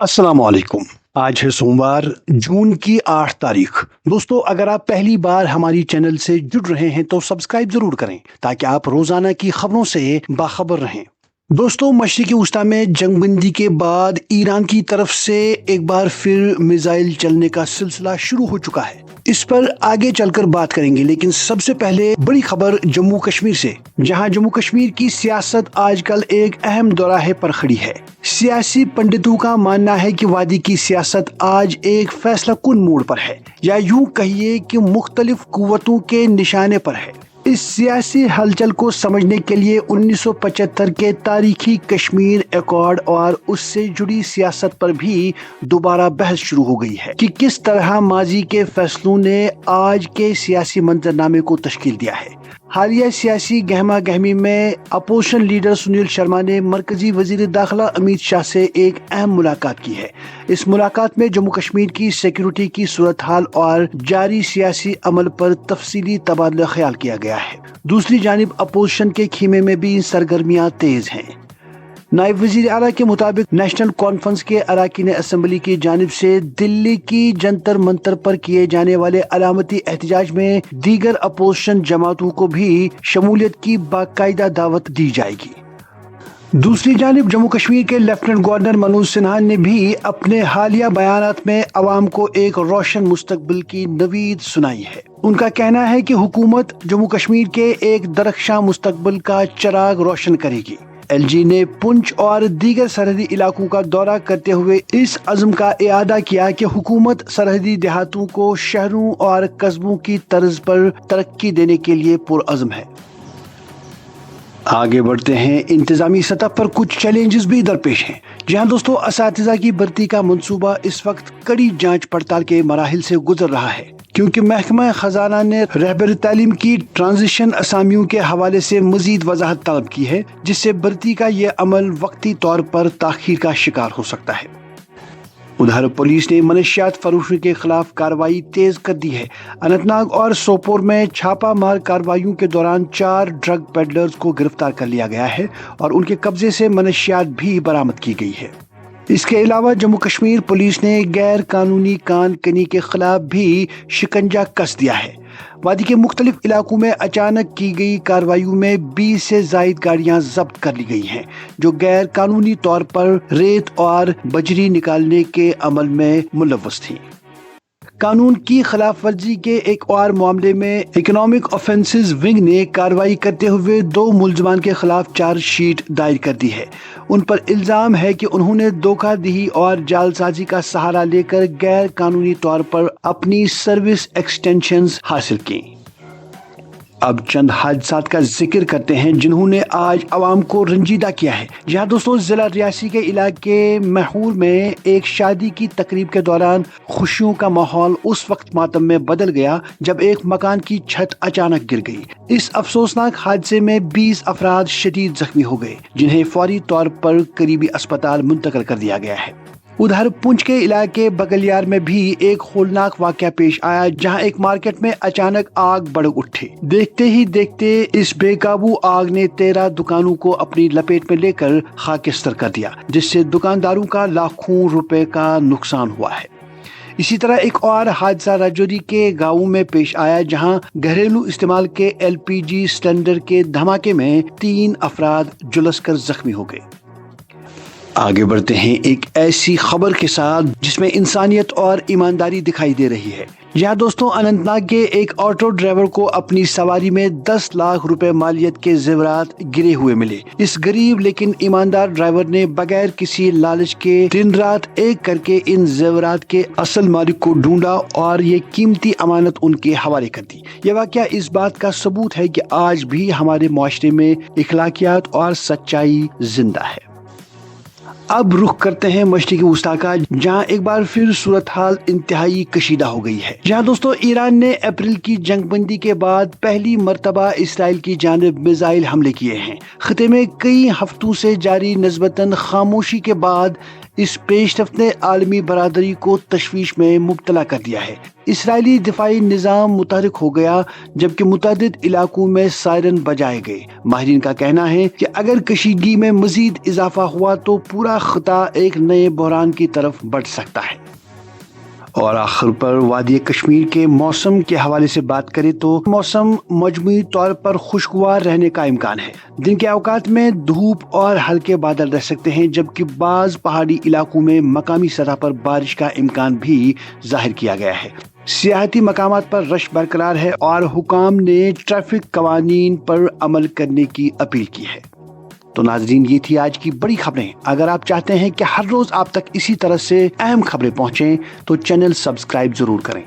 अस्सलाम वालेकुम। आज है सोमवार, जून की 8 तारीख। दोस्तों, अगर आप पहली बार हमारी चैनल से जुड़ रहे हैं तो सब्सक्राइब जरूर करें ताकि आप रोजाना की खबरों से बाखबर रहें। दोस्तों, मशरिकी वस्ता में जंगबंदी के बाद ईरान की तरफ से एक बार फिर मिसाइल चलने का सिलसिला शुरू हो चुका है। इस पर आगे चलकर बात करेंगे, लेकिन सबसे पहले बड़ी खबर जम्मू कश्मीर से, जहां जम्मू कश्मीर की सियासत आजकल एक अहम दौराहे पर खड़ी है। सियासी पंडितों का मानना है कि वादी की सियासत आज एक फैसला कुन मोड़ पर है, या यूं कहिए कि मुख्तलिफ कुव्वतों के निशाने पर है। इस सियासी हलचल को समझने के लिए 1975 के तारीखी कश्मीर एकॉर्ड और उससे जुड़ी सियासत पर भी दोबारा बहस शुरू हो गई है कि किस तरह माजी के फैसलों ने आज के सियासी मंजरनामे को तश्कील दिया है। हालिया सियासी गहमा गहमी में अपोजिशन लीडर सुनील शर्मा ने मरकजी वजीर दाखिला अमित शाह से एक अहम मुलाकात की है। इस मुलाकात में जम्मू कश्मीर की सिक्योरिटी की सूरत हाल और जारी सियासी अमल पर तफसीली तबादला ख्याल किया गया है। दूसरी जानिब अपोजिशन के खीमे में भी सरगर्मियां तेज हैं। नायब वजीर आला के मुताबिक नेशनल कॉन्फ्रेंस के अरकान असम्बली की जानिब से दिल्ली की जंतर मंतर पर किए जाने वाले अलामती एहतजाज में दीगर अपोजिशन जमातों को भी शमूलियत की बाकायदा दावत दी जाएगी। दूसरी जानिब जम्मू कश्मीर के लेफ्टिनेंट गवर्नर मनोज सिन्हा ने भी अपने हालिया बयानात में अवाम को एक रोशन मुस्तकबिल की नवीद सुनाई है। उनका कहना है कि हुकूमत जम्मू कश्मीर के एक दरख्शां मुस्तकबिल का चिराग रोशन करेगी। एलजी ने पुंछ और दीगर सरहदी इलाकों का दौरा करते हुए इस अज़्म का इआदा किया कि हुकूमत सरहदी देहातों को शहरों और कस्बों की तर्ज पर तरक्की देने के लिए पुरअज़्म है। आगे बढ़ते हैं, इंतजामी सतह पर कुछ चैलेंजेस भी दरपेश हैं। जहां दोस्तों, असातिज़ा की भर्ती का मंसूबा इस वक्त कड़ी जांच पड़ताल के मराहिल से गुजर रहा है, क्योंकि महकमा खजाना ने रहबर तालीम की ट्रांजिशन असामियों के हवाले से मजीद वजाहत तलब की है, जिससे भर्ती का ये अमल वक्ती तौर पर ताखीर का शिकार हो सकता है। उधर पुलिस ने मनशियात फरोशी के खिलाफ कार्रवाई तेज कर दी है। अनंतनाग और सोपोर में छापा मार कार्रवाइयों के दौरान 4 ड्रग पेडलर्स को गिरफ्तार कर लिया गया है और उनके कब्जे से मनशियात भी बरामद की गई है। इसके अलावा जम्मू कश्मीर पुलिस ने गैर कानूनी कान कनी के खिलाफ भी शिकंजा कस दिया है। वादी के मुख्तलिफ इलाकों में अचानक की गई कार्रवाइयों में 20 से जायद गाड़ियां जब्त कर ली गई हैं, जो गैर कानूनी तौर पर रेत और बजरी निकालने के अमल में मुलव्वस थी। कानून की खिलाफ वर्जी के एक और मामले में इकोनॉमिक ऑफेंसेस विंग ने कार्रवाई करते हुए 2 मुल्जमान के खिलाफ चार्जशीट दायर कर दी है। उन पर इल्जाम है कि उन्होंने धोखाधड़ी और जालसाजी का सहारा लेकर गैर कानूनी तौर पर अपनी सर्विस एक्सटेंशंस हासिल की। अब चंद हादसात का जिक्र करते हैं जिन्होंने आज आवाम को रंजीदा किया है। जहां दोस्तों, जिला रियासी के इलाके महूर में एक शादी की तकरीब के दौरान खुशियों का माहौल उस वक्त मातम में बदल गया जब एक मकान की छत अचानक गिर गई। इस अफसोसनाक हादसे में 20 अफराद शदीद जख्मी हो गए, जिन्हें फौरी तौर पर करीबी अस्पताल मुंतकिल कर दिया गया है। उधर पुंछ के इलाके बगलियार में भी एक होलनाक वाकया पेश आया, जहां एक मार्केट में अचानक आग भड़क उठी। देखते ही देखते इस बेकाबू आग ने 13 दुकानों को अपनी लपेट में लेकर खाकिस्तर कर दिया, जिससे दुकानदारों का लाखों रुपए का नुकसान हुआ है। इसी तरह एक और हादसा राजौरी के गाँव में पेश आया, जहां घरेलू इस्तेमाल के LPG सिलेंडर के धमाके में 3 अफराद झुलस कर जख्मी हो गए। आगे बढ़ते हैं एक ऐसी खबर के साथ जिसमें इंसानियत और ईमानदारी दिखाई दे रही है। जहां दोस्तों, अनंतनाग के एक ऑटो ड्राइवर को अपनी सवारी में 10 लाख रुपए मालियत के जेवरात गिरे हुए मिले। इस गरीब लेकिन ईमानदार ड्राइवर ने बगैर किसी लालच के दिन रात एक करके इन जेवरात के असल मालिक को ढूंढा और ये कीमती अमानत उनके हवाले कर दी। यह वाकया इस बात का सबूत है कि आज भी हमारे मुआशरे में इखलाकियात और सच्चाई जिंदा है। अब रुख करते हैं मशरिकी वस्ता का, जहां एक बार फिर सूरत हाल इंतहाई कशीदा हो गई है। जहां दोस्तों, ईरान ने अप्रैल की जंगबंदी के बाद पहली मर्तबा इसराइल की जानिब मिसाइल हमले किए हैं। खिते में कई हफ्तों से जारी निस्बतन खामोशी के बाद اس پیش رفت نے عالمی برادری کو تشویش میں مبتلا کر دیا ہے۔ اسرائیلی دفاعی نظام متحرک ہو گیا جبکہ متعدد علاقوں میں سائرن بجائے گئے۔ ماہرین کا کہنا ہے کہ اگر کشیدگی میں مزید اضافہ ہوا تو پورا خطہ ایک نئے بحران کی طرف بڑھ سکتا ہے۔ اور آخر پر وادی کشمیر کے موسم کے حوالے سے بات کریں تو موسم مجموعی طور پر خوشگوار رہنے کا امکان ہے۔ دن کے اوقات میں دھوپ اور ہلکے بادل رہ سکتے ہیں جبکہ بعض پہاڑی علاقوں میں مقامی سطح پر بارش کا امکان بھی ظاہر کیا گیا ہے۔ سیاحتی مقامات پر رش برقرار ہے اور حکام نے ٹریفک قوانین پر عمل کرنے کی اپیل کی ہے۔ تو ناظرین، یہ تھی آج کی بڑی خبریں۔ اگر آپ چاہتے ہیں کہ ہر روز آپ تک اسی طرح سے اہم خبریں پہنچیں تو چینل سبسکرائب ضرور کریں۔